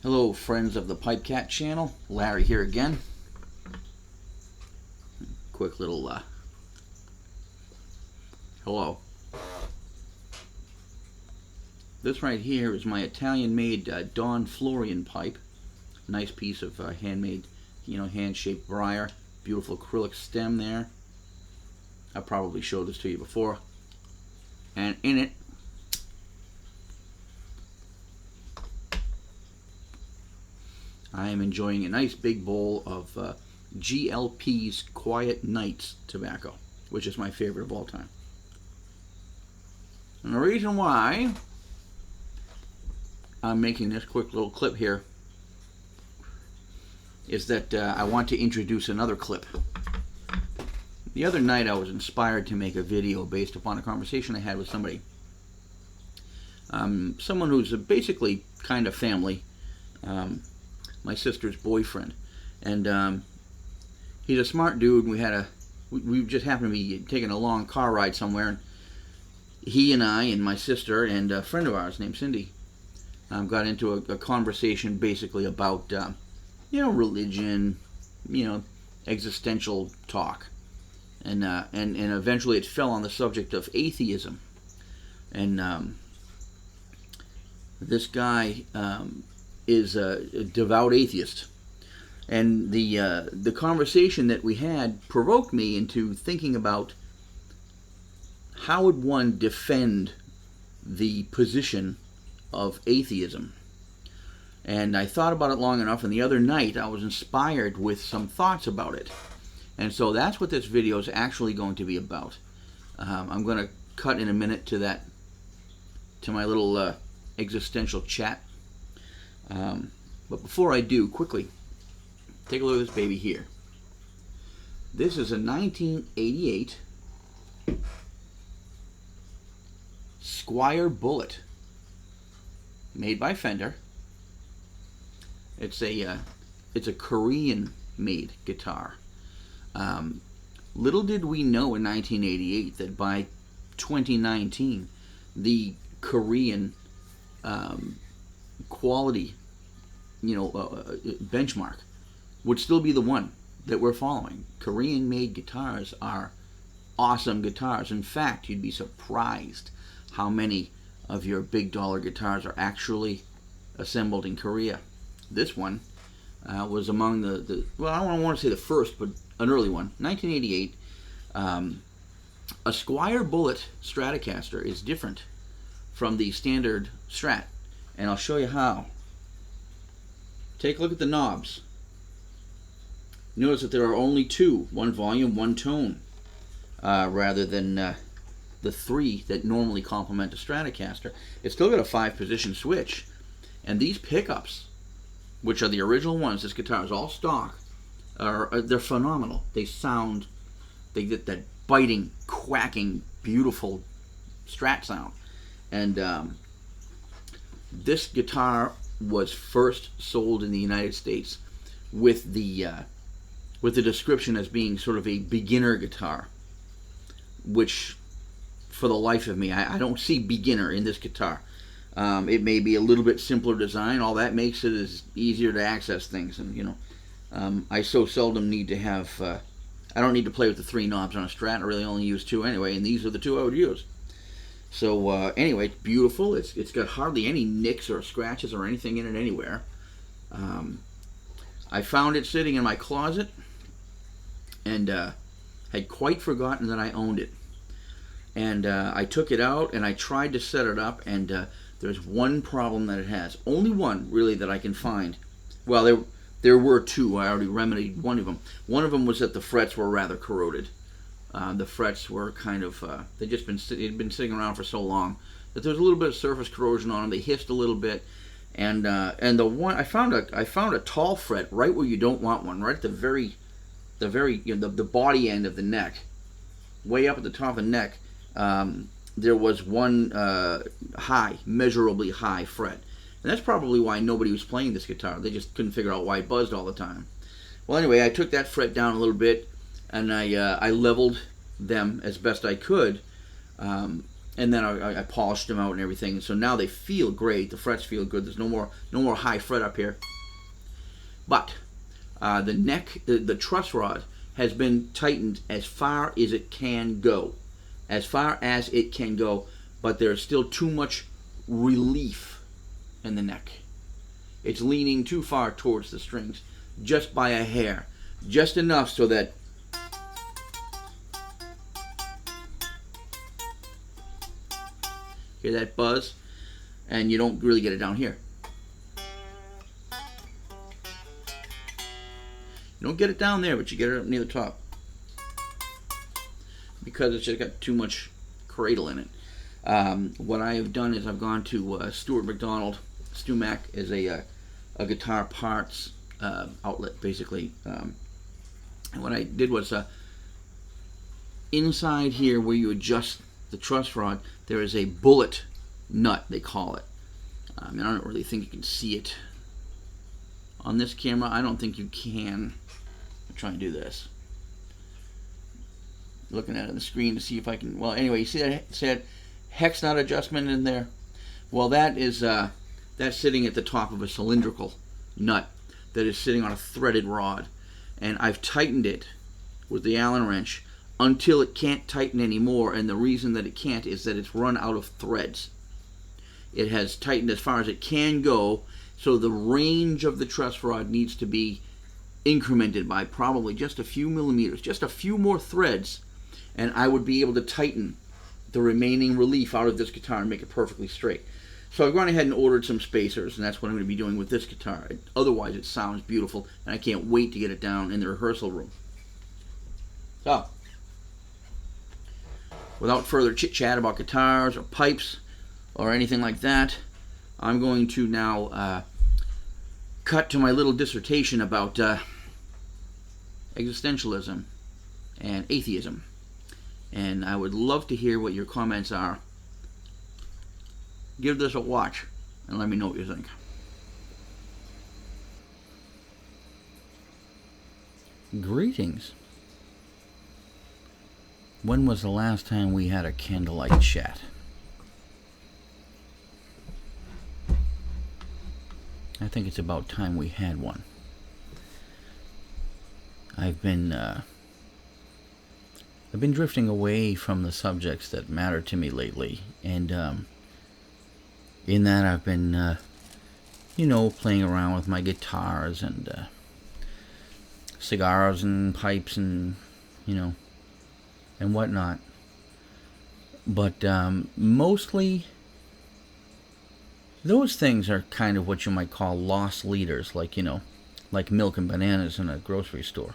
Hello friends of the PipeCat channel, Larry here again. Quick little hello. This right here is my Italian-made Don Florian pipe. Nice piece of handmade, hand-shaped briar. Beautiful acrylic stem there. I probably showed this to you before. And in it, I am enjoying a nice big bowl of GLP's Quiet Nights tobacco, which is my favorite of all time. And the reason why I'm making this quick little clip here is that I want to introduce another clip. The other night I was inspired to make a video based upon a conversation I had with somebody. Someone who's basically kind of family. My sister's boyfriend, and he's a smart dude. We just happened to be taking a long car ride somewhere, and he and I and my sister and a friend of ours named Cindy got into a conversation basically about religion, existential talk, and eventually it fell on the subject of atheism, and this guy is a devout atheist, and the conversation that we had provoked me into thinking about how would one defend the position of atheism. And I thought about it long enough, and the other night I was inspired with some thoughts about it, and so that's what this video is actually going to be about. I'm going to cut in a minute to my little existential chat. But before I do, quickly, take a look at this baby here. This is a 1988 Squier Bullet, made by Fender. It's a Korean-made guitar. Little did we know in 1988 that by 2019, the Korean quality benchmark would still be the one that we're following. Korean-made guitars are awesome guitars. In fact, you'd be surprised how many of your big dollar guitars are actually assembled in Korea. This one was among well, I don't want to say the first, but an early one. 1988. A Squier Bullet Stratocaster is different from the standard Strat, and I'll show you how. Take a look at the knobs. Notice that there are only two, one volume, one tone, rather than the three that normally complement a Stratocaster. It's still got a 5-position switch, and these pickups, which are the original ones, this guitar is all stock, they're phenomenal. They get that biting, quacking, beautiful Strat sound, and this guitar was first sold in the United States with the description as being sort of a beginner guitar, which for the life of me, I don't see beginner in this guitar. It may be a little bit simpler design. All that makes it is easier to access things, and I so seldom need to have I don't need to play with the 3 knobs on a Strat. I really only use 2 anyway, and these are the 2 I would use. So anyway, it's beautiful. It's got hardly any nicks or scratches or anything in it anywhere. I found it sitting in my closet and had quite forgotten that I owned it. And I took it out and I tried to set it up, and there's one problem that it has. Only one, really, that I can find. Well, there were 2. I already remedied one of them. One of them was that the frets were rather corroded. The frets were kind of they'd been sitting around for so long that there was a little bit of surface corrosion on them. They hissed a little bit, and the one I found a tall fret right where you don't want one, right at the body end of the neck, way up at the top of the neck. There was one measurably high fret, and that's probably why nobody was playing this guitar. They just couldn't figure out why it buzzed all the time. Well, anyway, I took that fret down a little bit, and I leveled them as best I could, and then I polished them out and everything. So now they feel great. The frets feel good. There's no more high fret up here. But the neck, the truss rod has been tightened as far as it can go, but there's still too much relief in the neck. It's leaning too far towards the strings, just by a hair, just enough so that hear that buzz, and you don't really get it down here. You don't get it down there, but you get it up near the top, because it's just got too much cradle in it. What I have done is I've gone to Stuart McDonald. Stu Mac is a guitar parts outlet, basically. And what I did was inside here where you adjust the truss rod, there is a bullet nut, they call it. I don't really think you can see it on this camera. I don't think you can. I'll try and do this. Looking at it on the screen to see if I can. Well, anyway, you see that hex nut adjustment in there? Well, that is that's sitting at the top of a cylindrical nut that is sitting on a threaded rod, and I've tightened it with the Allen wrench until it can't tighten anymore. And the reason that it can't is that it's run out of threads. It has tightened as far as it can go, so the range of the truss rod needs to be incremented by probably just a few millimeters, just a few more threads, and I would be able to tighten the remaining relief out of this guitar and make it perfectly straight. So I've gone ahead and ordered some spacers, and that's what I'm going to be doing with this guitar. Otherwise, it sounds beautiful, and I can't wait to get it down in the rehearsal room. So, without further chit-chat about guitars or pipes or anything like that, I'm going to now cut to my little dissertation about existentialism and atheism. And I would love to hear what your comments are. Give this a watch and let me know what you think. Greetings. When was the last time we had a candlelight chat? I think it's about time we had one. I've been drifting away from the subjects that matter to me lately, and in that I've been, playing around with my guitars and cigars and pipes and, and whatnot. But mostly, those things are kind of what you might call lost leaders, like milk and bananas in a grocery store.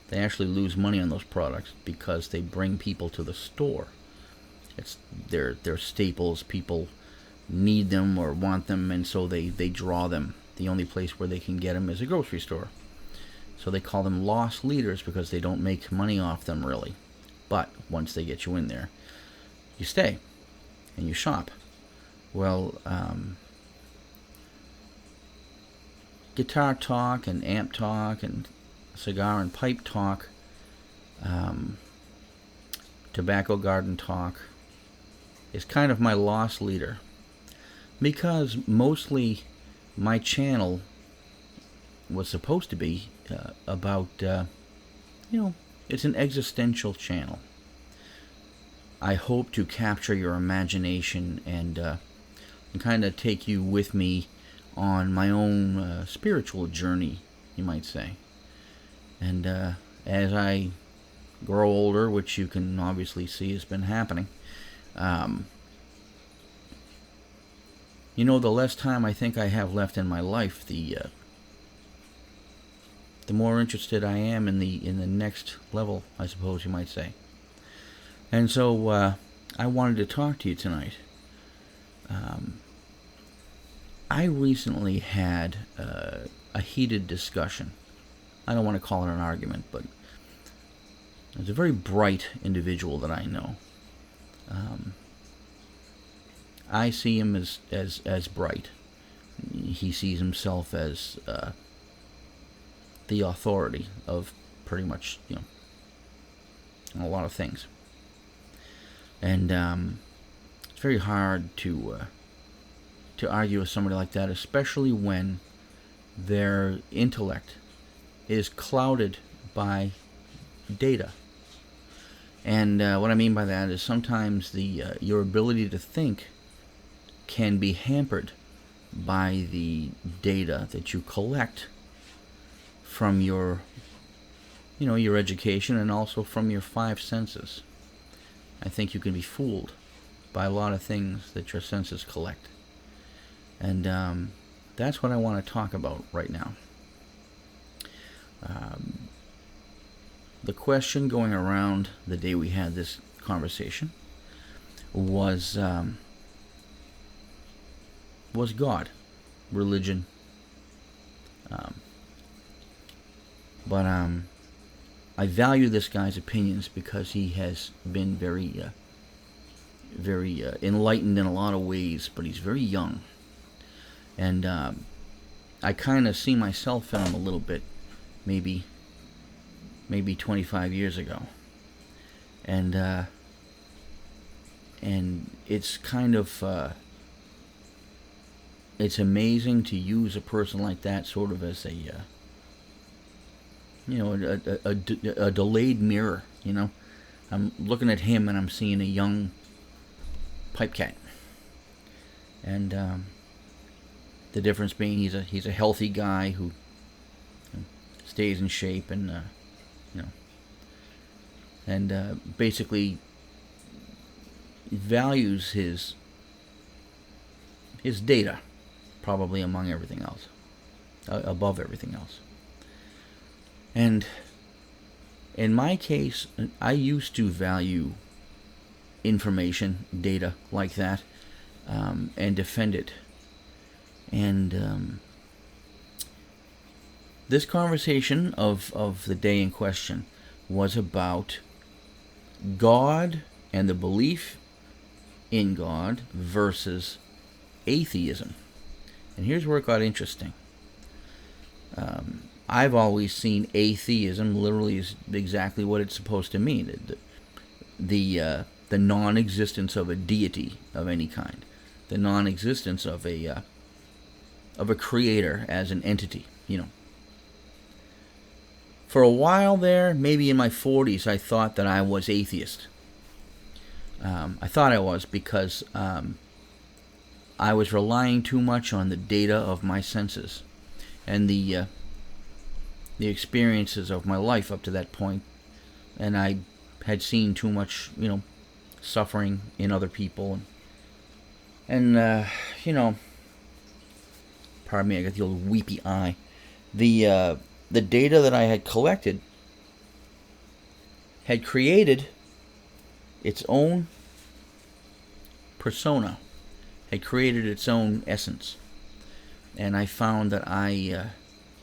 They actually lose money on those products because they bring people to the store. They're staples. People need them or want them, and so they draw them. The only place where they can get them is a grocery store. So they call them lost leaders because they don't make money off them, really. But once they get you in there, you stay and you shop. Well, guitar talk and amp talk and cigar and pipe talk, tobacco garden talk is kind of my lost leader, because mostly my channel was supposed to be about, it's an existential channel. I hope to capture your imagination and kind of take you with me on my own spiritual journey, you might say. And as I grow older, which you can obviously see has been happening, the less time I think I have left in my life, the more interested I am in the next level, I suppose you might say. And so I wanted to talk to you tonight. I recently had a heated discussion. I don't want to call it an argument, but there's a very bright individual that I know. I see him as bright. He sees himself as the authority of pretty much, a lot of things. And very hard to argue with somebody like that, especially when their intellect is clouded by data. And what I mean by that is sometimes your ability to think can be hampered by the data that you collect from your education and also from your five senses. I think you can be fooled by a lot of things that your senses collect. And that's what I want to talk about right now. The question going around the day we had this conversation was God, religion. But I value this guy's opinions because he has been very enlightened in a lot of ways, but he's very young. And I kind of see myself in him a little bit, maybe 25 years ago. And it's kind of it's amazing to use a person like that sort of as a delayed mirror. I'm looking at him and I'm seeing a young PipeCat. And the difference being he's a healthy guy who stays in shape and basically values his data probably among everything else, above everything else. And in my case, I used to value information, data like that, and defend it. And this conversation of the day in question was about God and the belief in God versus atheism. And here's where it got interesting. I've always seen atheism literally as exactly what it's supposed to mean. The non-existence of a deity of any kind. The non-existence of a creator as an entity, For a while there, maybe in my 40s, I thought that I was atheist. I thought I was because I was relying too much on the data of my senses and the experiences of my life up to that point, and I had seen too much, suffering in other people, and pardon me, I got the old weepy eye. The data that I had collected had created its own persona, had created its own essence. And I found that I,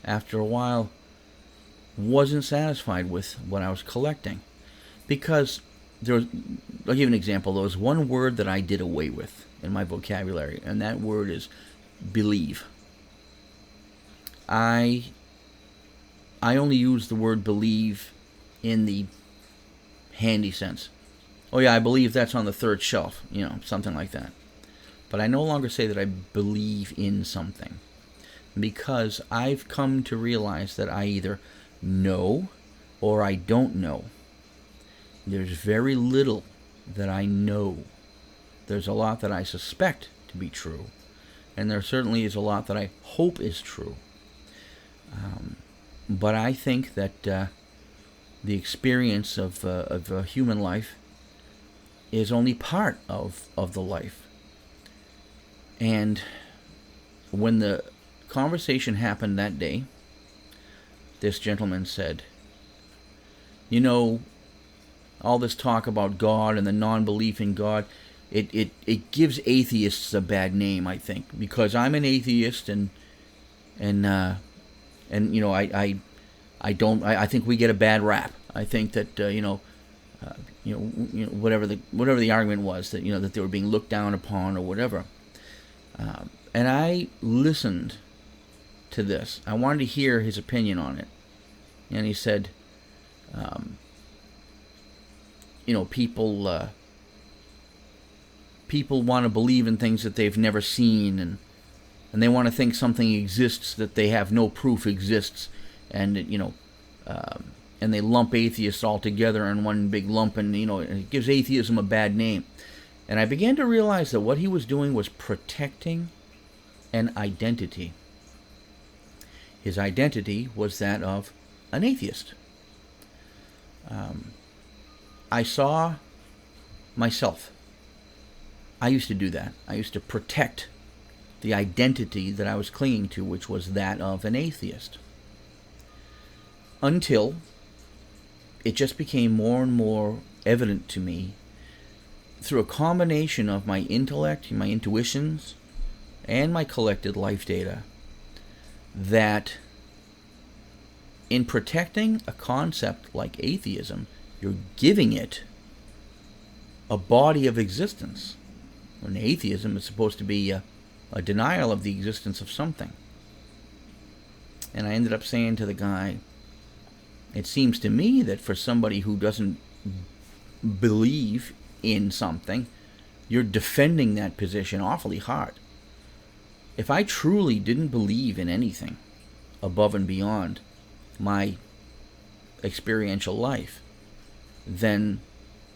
after a while, wasn't satisfied with what I was collecting. Because I'll give you an example. There was one word that I did away with in my vocabulary, and that word is believe. I only use the word believe in the handy sense. Oh yeah, I believe that's on the third shelf, something like that. But I no longer say that I believe in something, because I've come to realize that I either know or I don't know. There's very little that I know. There's a lot that I suspect to be true, and there certainly is a lot that I hope is true. But I think that the experience of a human life is only part of the life. And when the conversation happened that day, this gentleman said, all this talk about God and the non-belief in God, it gives atheists a bad name, I think, because I'm an atheist and I think we get a bad rap. I think that whatever the argument was, that that they were being looked down upon or whatever. And I listened to this. I wanted to hear his opinion on it. And he said, people people want to believe in things that they've never seen, and they want to think something exists that they have no proof exists, and and they lump atheists all together in one big lump, and it gives atheism a bad name. And I began to realize that what he was doing was protecting an identity. His identity was that of an atheist. I saw myself. I used to do that. I used to protect the identity that I was clinging to, which was that of an atheist. Until it just became more and more evident to me through a combination of my intellect, my intuitions, and my collected life data, that in protecting a concept like atheism, you're giving it a body of existence. When atheism is supposed to be a denial of the existence of something. And I ended up saying to the guy, it seems to me that for somebody who doesn't believe in something, you're defending that position awfully hard. If I truly didn't believe in anything above and beyond my experiential life, then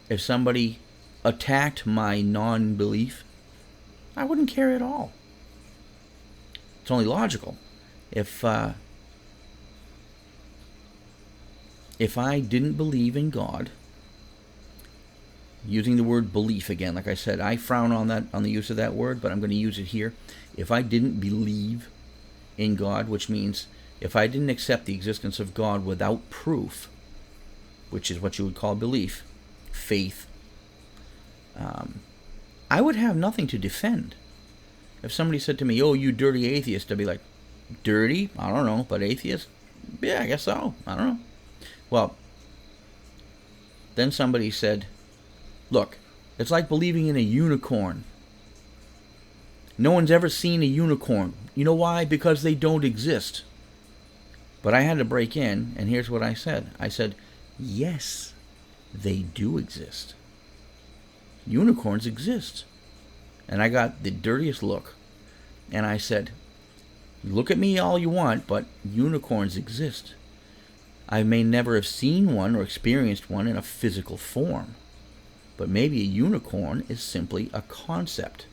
if somebody attacked my non-belief, I wouldn't care at all. It's only logical. If I didn't believe in God, using the word belief again, like I said, I frown on the use of that word, but I'm going to use it here. If I didn't believe in God, which means if I didn't accept the existence of God without proof, which is what you would call belief, faith, I would have nothing to defend. If somebody said to me, "Oh, you dirty atheist," I'd be like, "Dirty? I don't know, but atheist? Yeah, I guess so. I don't know." Well, then somebody said, "Look, it's like believing in a unicorn. No one's ever seen a unicorn. You know why? Because they don't exist." But I had to break in, and here's what I said. I said, yes, they do exist. Unicorns exist. And I got the dirtiest look. And I said, look at me all you want, but unicorns exist. I may never have seen one or experienced one in a physical form. But maybe a unicorn is simply a concept.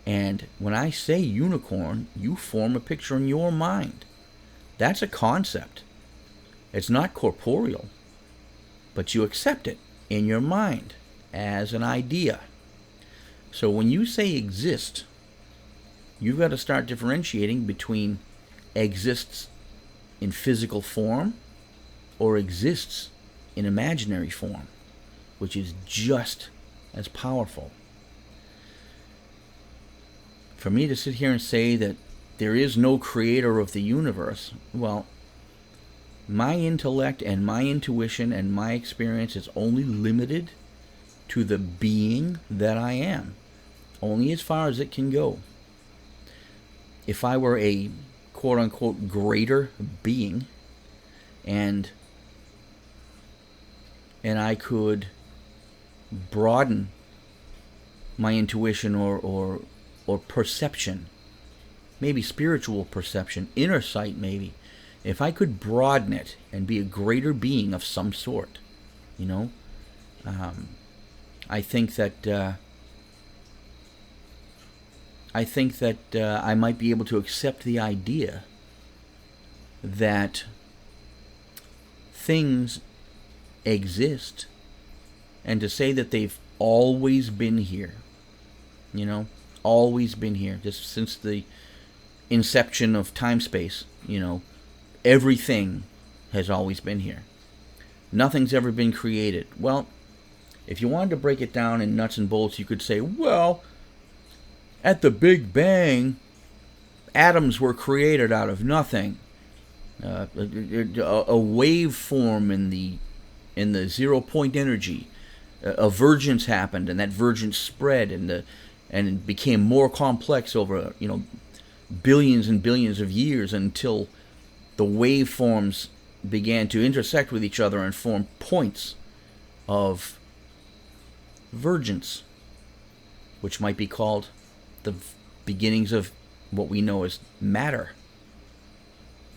And when I say unicorn, you form a picture in your mind. That's a concept. It's not corporeal, but you accept it in your mind as an idea. So when you say exist, you've got to start differentiating between exists in physical form or exists in imaginary form, which is just as powerful. For me to sit here and say that there is no creator of the universe, well, my intellect and my intuition and my experience is only limited to the being that I am, only as far as it can go. If I were a quote-unquote greater being, and I could broaden my intuition or perception, maybe spiritual perception, inner sight maybe, if I could broaden it and be a greater being of some sort, I think that I might be able to accept the idea that things exist, and to say that they've always been here, always been here, just since the inception of time-space, everything has always been here. Nothing's ever been created. Well, if you wanted to break it down in nuts and bolts, you could say, well, at the Big Bang, atoms were created out of nothing. A waveform in the 0-point energy, a divergence happened, and that divergence spread, and it became more complex over billions and billions of years until the waveforms began to intersect with each other and form points of divergence. which might be called the beginnings of what we know as matter.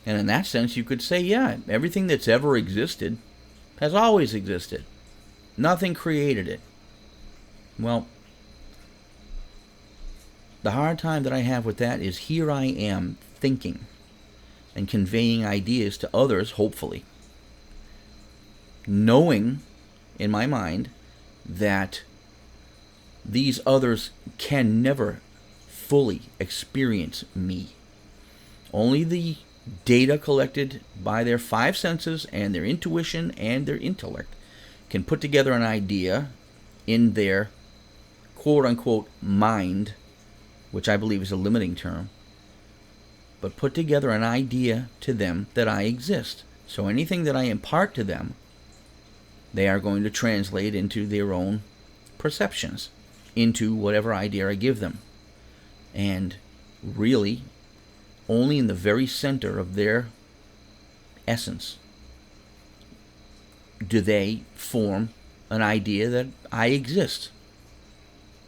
And in that sense, you could say, yeah, everything that's ever existed has always existed. Nothing created it. Well, the hard time that I have with that is here I am thinking and conveying ideas to others, hopefully, knowing in my mind that these others can never fully experience me. Only the data collected by their five senses and their intuition and their intellect can put together an idea in their quote-unquote mind, which I believe is a limiting term, but put together an idea to them that I exist. So anything that I impart to them, they are going to translate into their own perceptions, into whatever idea I give them. And really, only in the very center of their essence do they form an idea that I exist.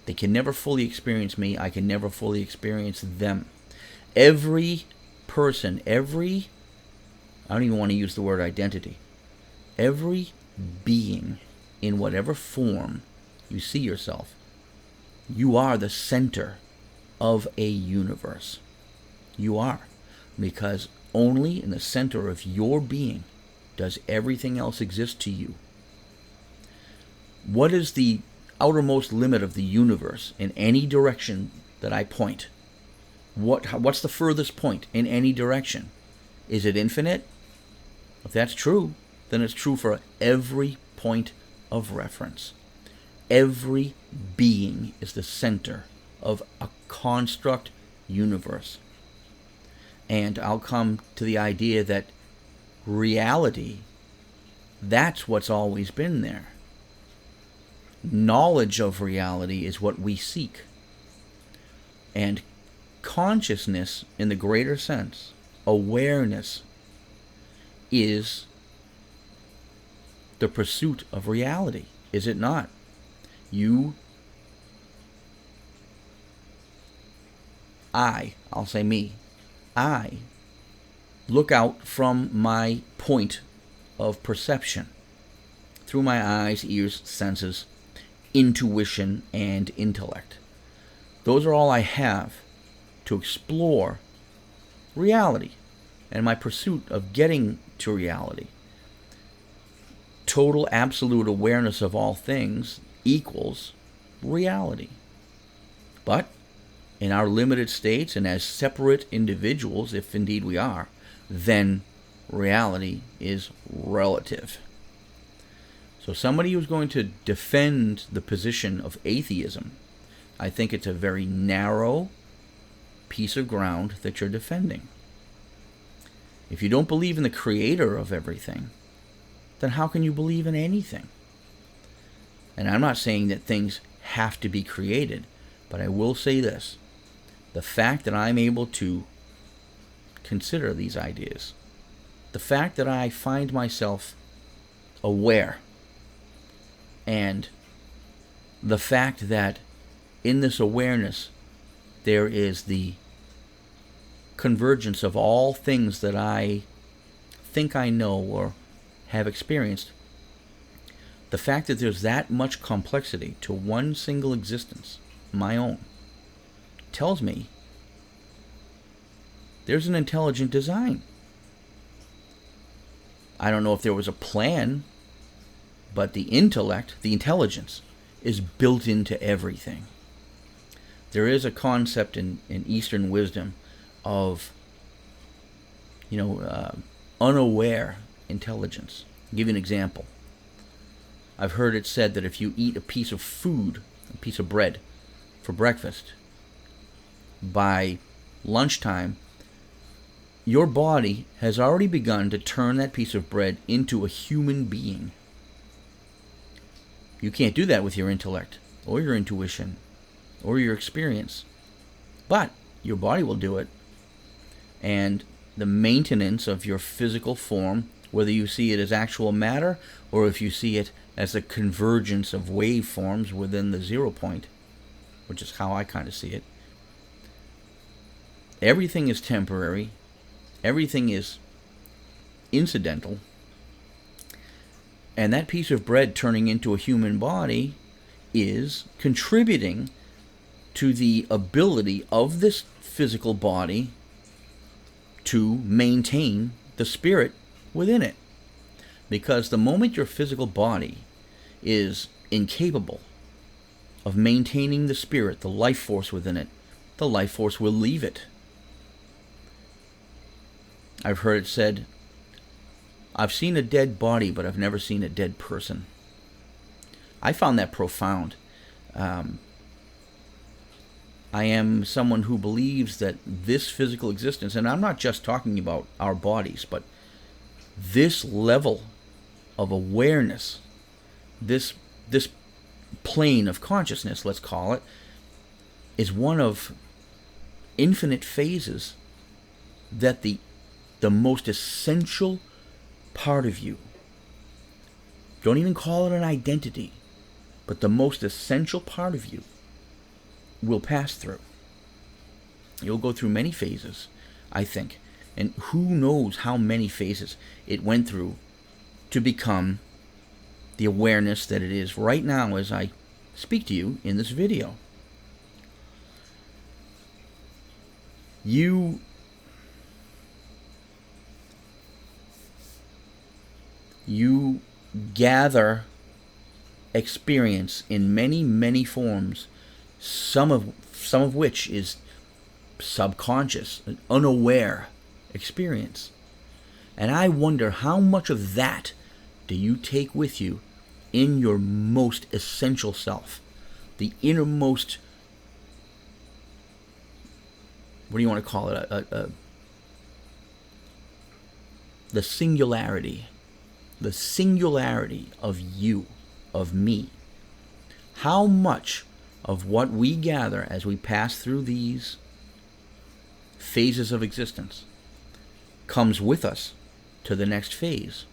They can never fully experience me. I can never fully experience them. Every person, I don't even want to use the word identity. Every being, in whatever form you see yourself, you are the center of a universe. You are. Because only in the center of your being does everything else exist to you. What is the outermost limit of the universe in any direction that I point? What's the furthest point in any direction? Is it infinite? If that's true, then it's true for every point of reference. Every being is the center of a construct universe. And I'll come to the idea that reality, that's what's always been there. Knowledge of reality is what we seek. And consciousness, in the greater sense, awareness, is the pursuit of reality, is it not? I'll say me, I look out from my point of perception through my eyes, ears, senses, intuition, and intellect. Those are all I have to explore reality and my pursuit of getting to reality. Total absolute awareness of all things equals reality. But in our limited states and as separate individuals, if indeed we are, then reality is relative. So somebody who's going to defend the position of atheism, I think it's a very narrow piece of ground that you're defending. If you don't believe in the creator of everything, then how can you believe in anything? And I'm not saying that things have to be created, but I will say this. The fact that I'm able to consider these ideas, the fact that I find myself aware, and the fact that in this awareness there is the convergence of all things that I think I know or have experienced, the fact that there's that much complexity to one single existence, my own, tells me there's an intelligent design. I don't know if there was a plan, but the intellect, the intelligence, is built into everything. There is a concept in Eastern wisdom of, unaware intelligence. I'll give you an example. I've heard it said that if you eat a piece of food, a piece of bread, for breakfast, by lunchtime, your body has already begun to turn that piece of bread into a human being. You can't do that with your intellect, or your intuition, or your experience. But your body will do it. And the maintenance of your physical form, whether you see it as actual matter, or if you see it as a convergence of waveforms within the 0 point, which is how I kind of see it. Everything is temporary. Everything is incidental. And that piece of bread turning into a human body is contributing to the ability of this physical body to maintain the spirit within it. Because the moment your physical body is incapable of maintaining the spirit, the life force within it, the life force will leave it. I've heard it said, I've seen a dead body, but I've never seen a dead person. I found that profound. I am someone who believes that this physical existence, and I'm not just talking about our bodies, but this level of awareness, this plane of consciousness, let's call it, is one of infinite phases that the most essential part of you, don't even call it an identity, but the most essential part of you will pass through. You'll go through many phases, I think, and who knows how many phases it went through to become the awareness that it is right now as I speak to you in this video. You gather experience in many, many forms, some of which is subconscious, an unaware experience. And I wonder how much of that do you take with you in your most essential self, the innermost, what do you want to call it, the singularity of you, of me. How much of what we gather as we pass through these phases of existence comes with us to the next phase?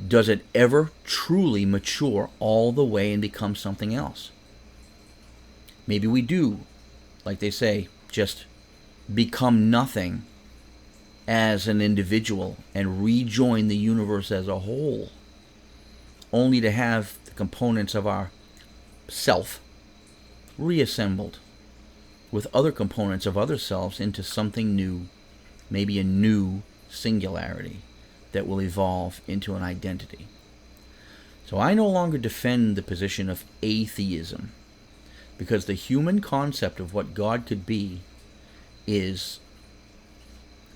Does it ever truly mature all the way and become something else? Maybe we do, like they say, just become nothing as an individual and rejoin the universe as a whole, only to have the components of our self reassembled with other components of other selves into something new, maybe a new singularity that will evolve into an identity. So I no longer defend the position of atheism, because the human concept of what God could be is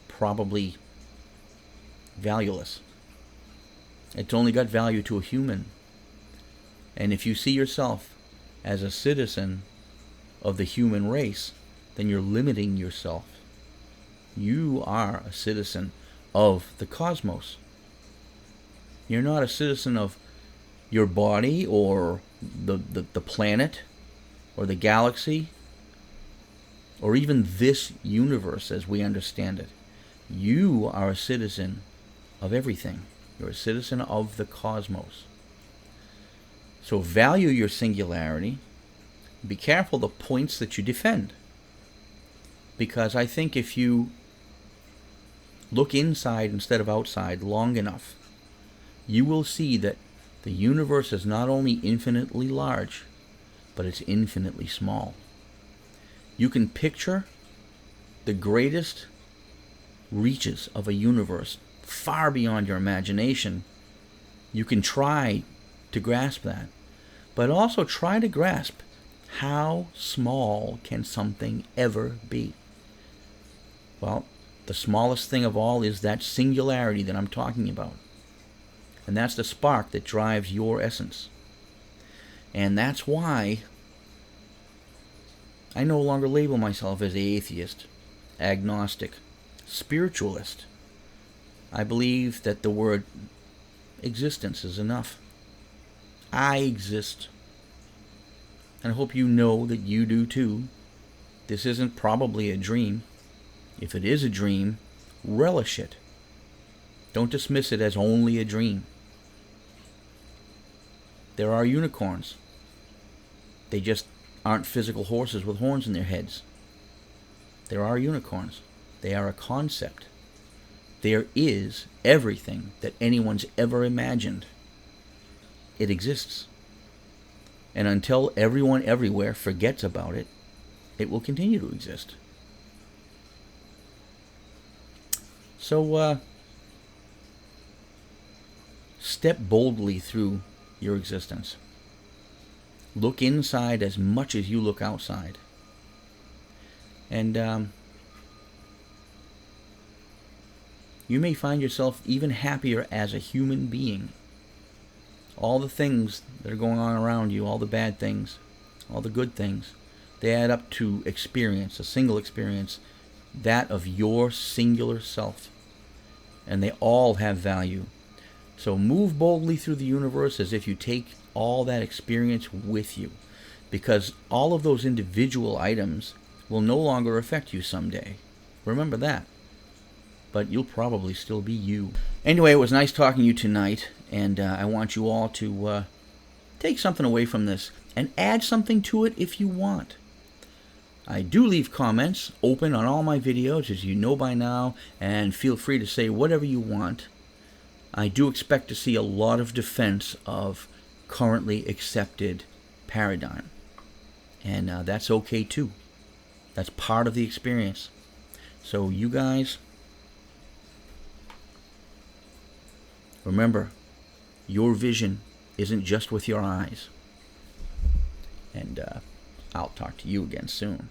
probably valueless. It's only got value to a human. And if you see yourself as a citizen of the human race, then you're limiting yourself. You are a citizen of the cosmos. You're not a citizen of your body or the planet or the galaxy or even this universe as we understand it. You are a citizen of everything. You're a citizen of the cosmos. So value your singularity. Be careful the points that you defend. Because I think if you look inside instead of outside long enough, you will see that the universe is not only infinitely large, but it's infinitely small. You can picture the greatest reaches of a universe far beyond your imagination. You can try to grasp that, but also try to grasp how small can something ever be. Well, the smallest thing of all is that singularity that I'm talking about. And that's the spark that drives your essence. And that's why I no longer label myself as atheist, agnostic, spiritualist. I believe that the word existence is enough. I exist. And I hope you know that you do too. This isn't probably a dream. If it is a dream, relish it. Don't dismiss it as only a dream. There are unicorns. They just aren't physical horses with horns in their heads. There are unicorns. They are a concept. There is everything that anyone's ever imagined. It exists. And until everyone everywhere forgets about it, it will continue to exist. So, step boldly through your existence. Look inside as much as you look outside. And you may find yourself even happier as a human being. All the things that are going on around you, all the bad things, all the good things, they add up to experience, a single experience, that of your singular self. And they all have value. So move boldly through the universe as if you take all that experience with you, because all of those individual items will no longer affect you someday. Remember that. But you'll probably still be you. Anyway, it was nice talking to you tonight, and I want you all to take something away from this and add something to it if you want. I do leave comments open on all my videos, as you know by now, and feel free to say whatever you want. I do expect to see a lot of defense of currently accepted paradigm. And that's okay too. That's part of the experience. So you guys, remember, your vision isn't just with your eyes. And I'll talk to you again soon.